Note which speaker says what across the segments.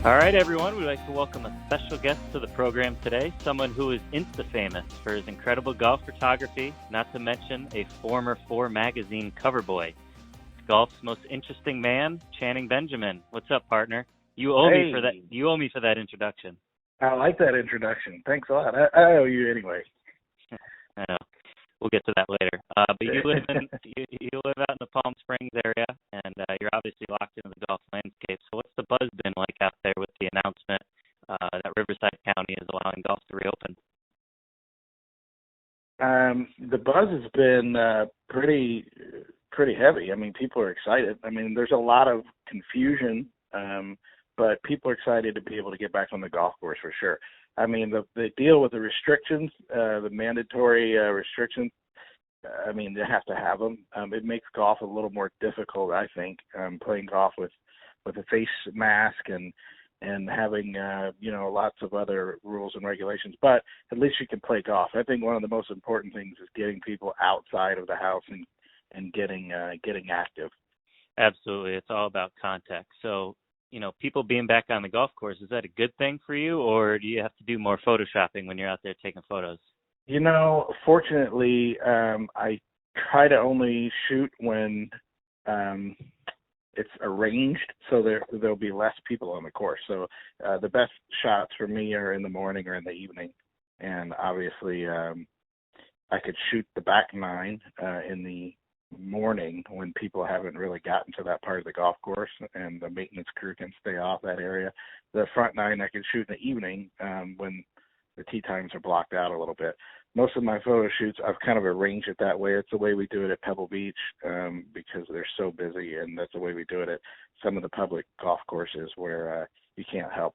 Speaker 1: All right, everyone, we'd like to welcome a special guest to the program today, someone who is Insta-famous for his incredible golf photography, not to mention a former Four magazine cover boy. Golf's most interesting man, Channing Benjamin. What's up, partner? You owe me for that. You owe me for that introduction.
Speaker 2: I like that introduction. Thanks a lot. I owe you anyway.
Speaker 1: I know. We'll get to that later. But you live out in the Palm Springs area, and you're obviously locked into the golf landscape. So what's the buzz been like out there with the announcement that Riverside County is allowing golf to reopen?
Speaker 2: The buzz has been pretty heavy. I mean, people are excited. I mean, there's a lot of confusion, but people are excited to be able to get back on the golf course for sure. I mean, the deal with the restrictions, the mandatory restrictions, I mean, they have to have them. It makes golf a little more difficult, I think, playing golf with a face mask and having, lots of other rules and regulations. But at least you can play golf. I think one of the most important things is getting people outside of the house and getting active.
Speaker 1: Absolutely. It's all about contact. So, people being back on the golf course, is that a good thing for you, or do you have to do more photoshopping when you're out there taking photos?
Speaker 2: Fortunately, I try to only shoot when it's arranged, so there'll be less people on the course. So the best shots for me are in the morning or in the evening. And obviously, I could shoot the back nine in the morning when people haven't really gotten to that part of the golf course and the maintenance crew can stay off that area. The front nine I can shoot in the evening when the tee times are blocked out a little bit. Most of my photo shoots, I've kind of arranged it that way. It's the way we do it at Pebble Beach because they're so busy, and that's the way we do it at some of the public golf courses where you can't help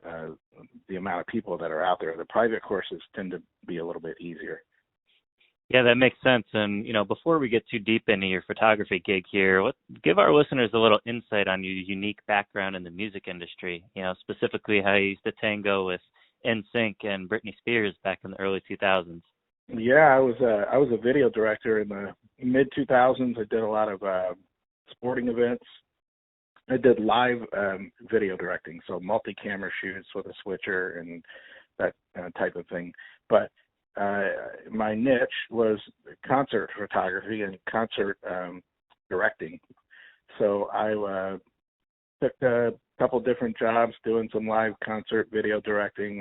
Speaker 2: the amount of people that are out there. The private courses tend to be a little bit easier.
Speaker 1: Yeah, that makes sense. And, before we get too deep into your photography gig here, give our listeners a little insight on your unique background in the music industry, specifically how you used to tango with N'Sync and Britney Spears back in the early 2000s.
Speaker 2: Yeah, I was a video director in the mid-2000s. I did a lot of sporting events. I did live video directing, so multi-camera shoots with a switcher and that type of thing. But my niche was concert photography and concert directing. So I took a couple different jobs doing some live concert video directing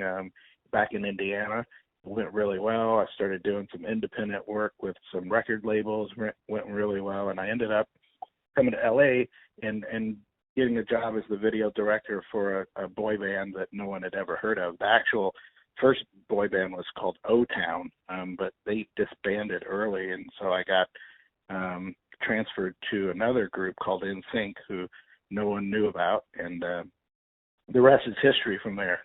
Speaker 2: back in Indiana. It went really well. I started doing some independent work with some record labels, went really well, and I ended up coming to LA and getting a job as the video director for a boy band that no one had ever heard of. The actual first boy band was called O-Town, but they disbanded early, and so I got transferred to another group called N'Sync, who no one knew about, and the rest is history from there.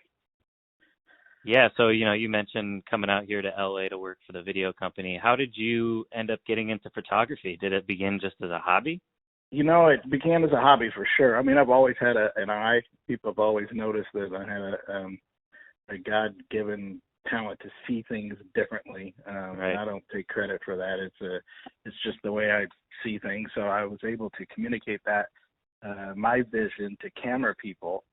Speaker 1: Yeah, so, you mentioned coming out here to LA to work for the video company. How did you end up getting into photography? Did it begin just as a hobby?
Speaker 2: It began as a hobby for sure. I mean, I've always had an eye. People have always noticed that I had a God-given talent to see things differently.
Speaker 1: Right.
Speaker 2: And I don't take credit for that. It's just the way I see things. So I was able to communicate that my vision to camera people,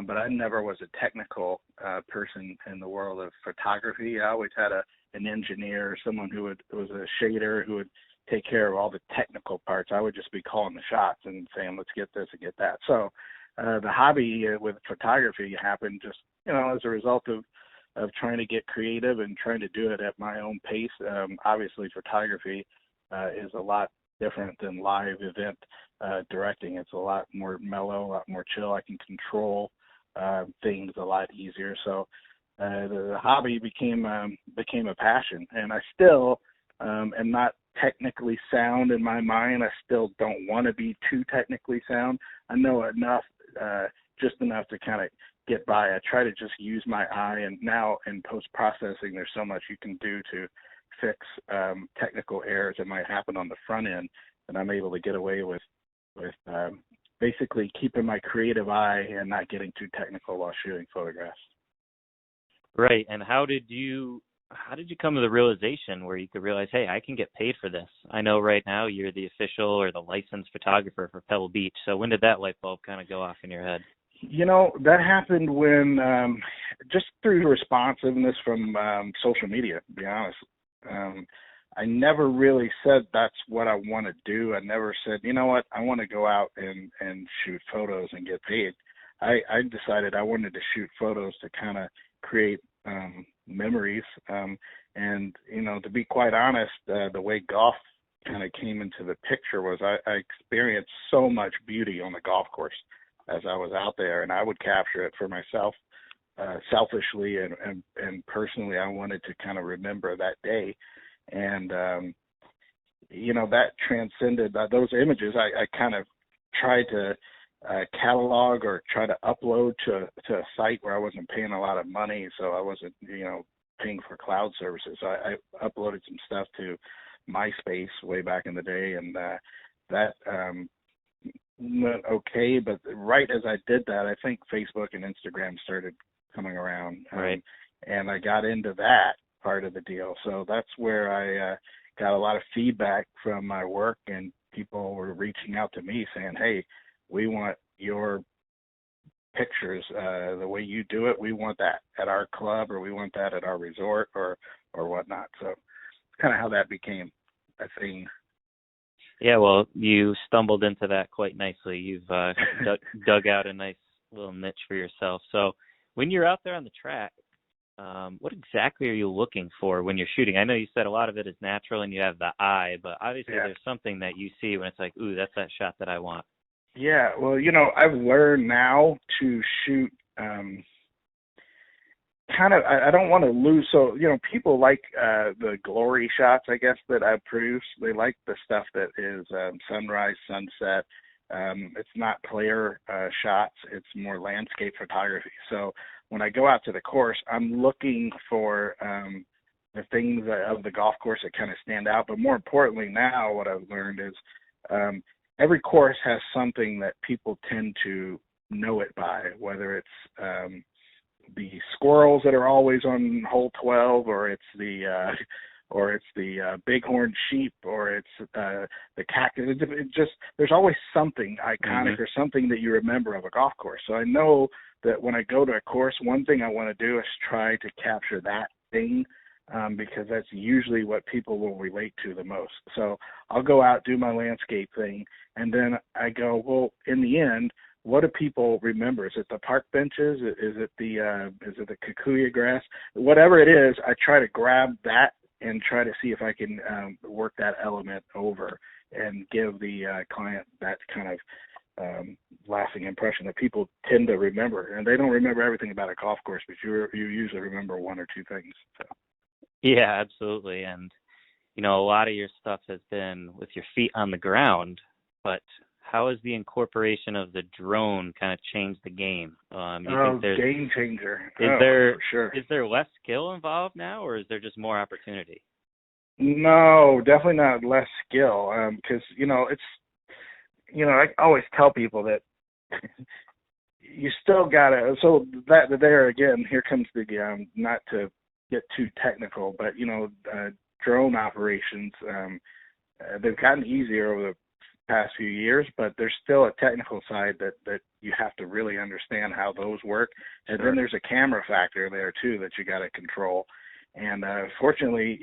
Speaker 2: but I never was a technical person in the world of photography. I always had an engineer, someone who was a shader who would take care of all the technical parts. I would just be calling the shots and saying, let's get this and get that. So the hobby with photography happened just, as a result of trying to get creative and trying to do it at my own pace. Obviously, photography is a lot different than live event directing. It's a lot more mellow, a lot more chill. I can control things a lot easier. So the hobby became a passion, and I still am not technically sound in my mind. I still don't want to be too technically sound. I know enough, just enough to kind of get by. I try to just use my eye, and now in post-processing, there's so much you can do to fix technical errors that might happen on the front end, and I'm able to get away with basically keeping my creative eye and not getting too technical while shooting photographs.
Speaker 1: Right. And how did you come to the realization where you could realize, hey, I can get paid for this? I know right now you're the official or the licensed photographer for Pebble Beach. So when did that light bulb kind of go off in your head?
Speaker 2: That happened when just through responsiveness from social media, to be honest. I never really said that's what I want to do. I never said, you know what, I want to go out and shoot photos and get paid. I decided I wanted to shoot photos to kind of create memories. And, to be quite honest, the way golf kind of came into the picture was I experienced so much beauty on the golf course as I was out there, and I would capture it for myself selfishly and personally. I wanted to kind of remember that day. And, that transcended those images. I kind of tried to catalog or try to upload to a site where I wasn't paying a lot of money, so I wasn't, paying for cloud services. So I uploaded some stuff to MySpace way back in the day, and that went okay. But right as I did that, I think Facebook and Instagram started coming around,
Speaker 1: right?
Speaker 2: And I got into that part of the deal. So that's where I got a lot of feedback from my work, and people were reaching out to me saying, "Hey, we want your pictures, the way you do it. We want that at our club, or we want that at our resort, or whatnot." So it's kind of how that became a thing.
Speaker 1: Yeah, well, you stumbled into that quite nicely. You've dug out a nice little niche for yourself. So when you're out there on the track, what exactly are you looking for when you're shooting? I know you said a lot of it is natural and you have the eye, but obviously there's something that you see when it's like, ooh, that's that shot that I want.
Speaker 2: Yeah, well, I've learned now to shoot kind of, I don't want to lose. So, people like the glory shots, I guess, that I produce. They like the stuff that is sunrise, sunset. It's not player shots. It's more landscape photography. So when I go out to the course, I'm looking for the things of the golf course that kind of stand out. But more importantly now, what I've learned is every course has something that people tend to know it by, whether it's the squirrels that are always on hole 12, or it's the bighorn sheep, or it's the cactus. It just, there's always something iconic or something that you remember of a golf course. So I know that when I go to a course, one thing I want to do is try to capture that thing, because that's usually what people will relate to the most. So I'll go out, do my landscape thing, and then I go, well, in the end, what do people remember? Is it the park benches? Is it the kikuyu grass? Whatever it is, I try to grab that and try to see if I can work that element over and give the client that kind of lasting impression that people tend to remember. And they don't remember everything about a golf course, but you usually remember one or two things. So.
Speaker 1: Yeah, absolutely. And, a lot of your stuff has been with your feet on the ground, but how has the incorporation of the drone kind of changed the game?
Speaker 2: Game changer.
Speaker 1: For
Speaker 2: sure.
Speaker 1: Is there less skill involved now, or is there just more opportunity?
Speaker 2: No, definitely not less skill. Because, it's, I always tell people that you still got to, so that there again, here comes the, not to get too technical, but, drone operations, they've gotten easier over the past few years, but there's still a technical side that you have to really understand how those work. And then there's a camera factor there too that you got to control. And fortunately,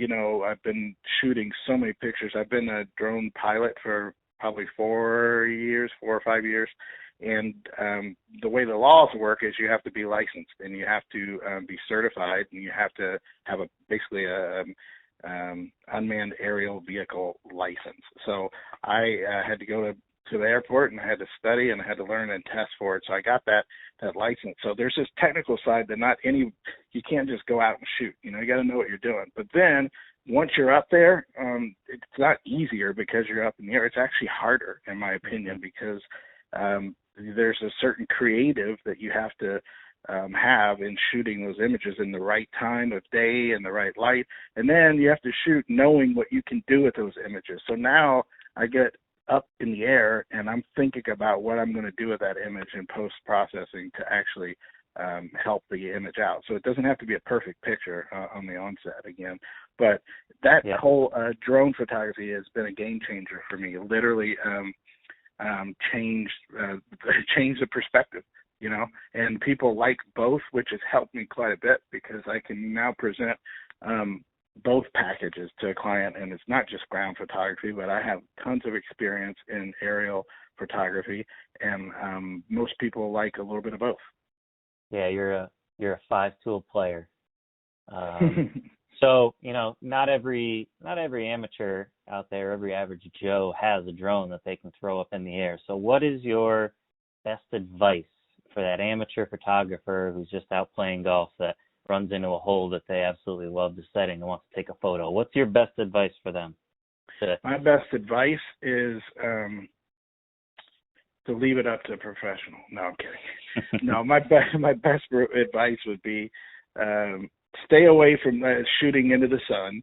Speaker 2: I've been shooting so many pictures. I've been a drone pilot for probably 4 or 5 years. And the way the laws work is you have to be licensed, and you have to be certified, and you have to have basically a unmanned aerial vehicle license. So I had to go to the airport, and I had to study, and I had to learn and test for it. So I got that license. So there's this technical side that you can't just go out and shoot. You got to know what you're doing. But then once you're up there, it's not easier because you're up in the air. It's actually harder, in my opinion, because there's a certain creative that you have to have in shooting those images in the right time of day and the right light. And then you have to shoot knowing what you can do with those images. So now I get up in the air and I'm thinking about what I'm going to do with that image in post-processing to actually help the image out. So it doesn't have to be a perfect picture on the onset again. But that whole drone photography has been a game changer for me. Literally changed the perspective. and people like both, which has helped me quite a bit because I can now present both packages to a client, and it's not just ground photography, but I have tons of experience in aerial photography, and most people like a little bit of both.
Speaker 1: Yeah, you're a 5-tool player. So, not every amateur out there, every average Joe has a drone that they can throw up in the air. So what is your best advice for that amateur photographer who's just out playing golf that runs into a hole that they absolutely love the setting and wants to take a photo? What's your best advice for them?
Speaker 2: My best advice is to leave it up to a professional. No, I'm kidding. No, my best advice would be stay away from shooting into the sun.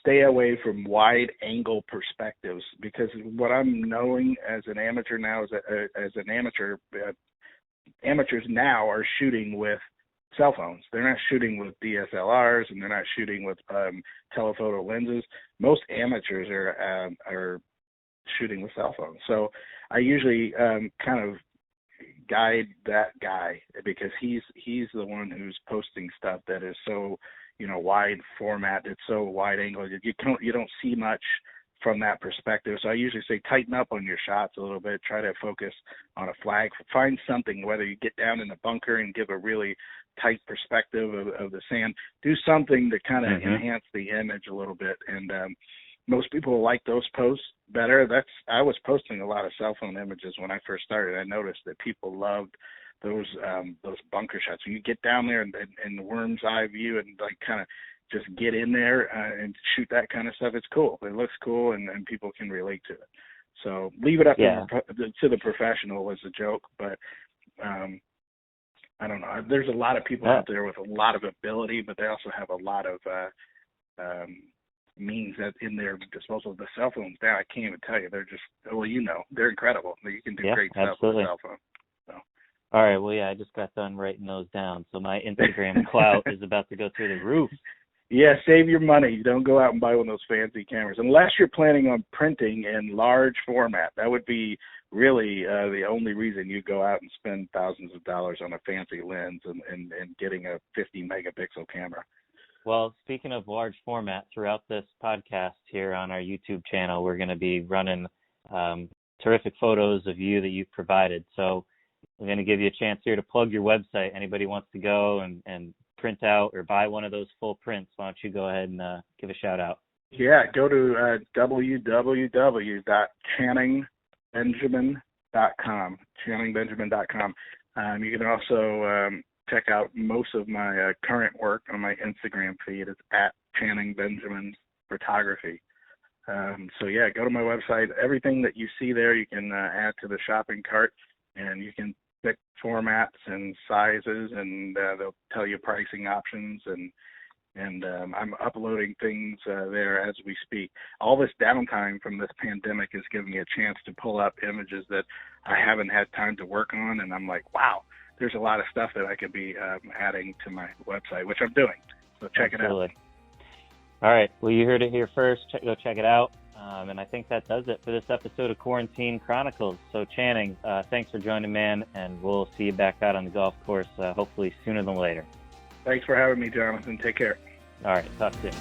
Speaker 2: Stay away from wide angle perspectives, because what I'm knowing as an amateur now is that amateurs now are shooting with cell phones. They're not shooting with DSLRs, and they're not shooting with telephoto lenses. Most amateurs are shooting with cell phones. So I usually kind of guide that guy, because he's the one who's posting stuff that is so wide format. It's so wide angle. You don't see much from that perspective. So I usually say tighten up on your shots a little bit. Try to focus on a flag. Find something, whether you get down in the bunker and give a really tight perspective of the sand. Do something to kind of enhance the image a little bit. And most people like those posts better. I was posting a lot of cell phone images when I first started. I noticed that people loved those bunker shots. When you get down there and the worm's eye view and like kind of just get in there and shoot that kind of stuff, it's cool. It looks cool, and people can relate to it. So leave it up to the professional was a joke, but I don't know. There's a lot of people out there with a lot of ability, but they also have a lot of means that in their disposal. The cell phones now, I can't even tell you. They're just, they're incredible. You can do great stuff with a cell phone. So.
Speaker 1: All right. Well, I just got done writing those down. So my Instagram clout is about to go through the roof.
Speaker 2: Yeah, save your money. Don't go out and buy one of those fancy cameras unless you're planning on printing in large format. That would be really the only reason you go out and spend thousands of dollars on a fancy lens and getting a 50 megapixel camera.
Speaker 1: Well, speaking of large format, throughout this podcast here on our YouTube channel, we're going to be running terrific photos of you that you've provided. So we're going to give you a chance here to plug your website. Anybody wants to go and print out or buy one of those full prints, why don't you go ahead and give a shout out?
Speaker 2: Yeah, go to www.channingbenjamin.com, channingbenjamin.com. You can also check out most of my current work on my Instagram feed. It's at Channing Benjamin Photography. So yeah, go to my website. Everything that you see there, you can add to the shopping cart, and you can pick formats and sizes, and they'll tell you pricing options, and I'm uploading things there as we speak. All this downtime from this pandemic has given me a chance to pull up images that I haven't had time to work on, and I'm like, wow, there's a lot of stuff that I could be adding to my website, which I'm doing. So check it out.
Speaker 1: All right. Well, you heard it here first. Go check it out. And I think that does it for this episode of Quarantine Chronicles. So Channing, thanks for joining, man, and we'll see you back out on the golf course hopefully sooner than later.
Speaker 2: Thanks for having me, Jonathan. Take care.
Speaker 1: All right. Talk soon.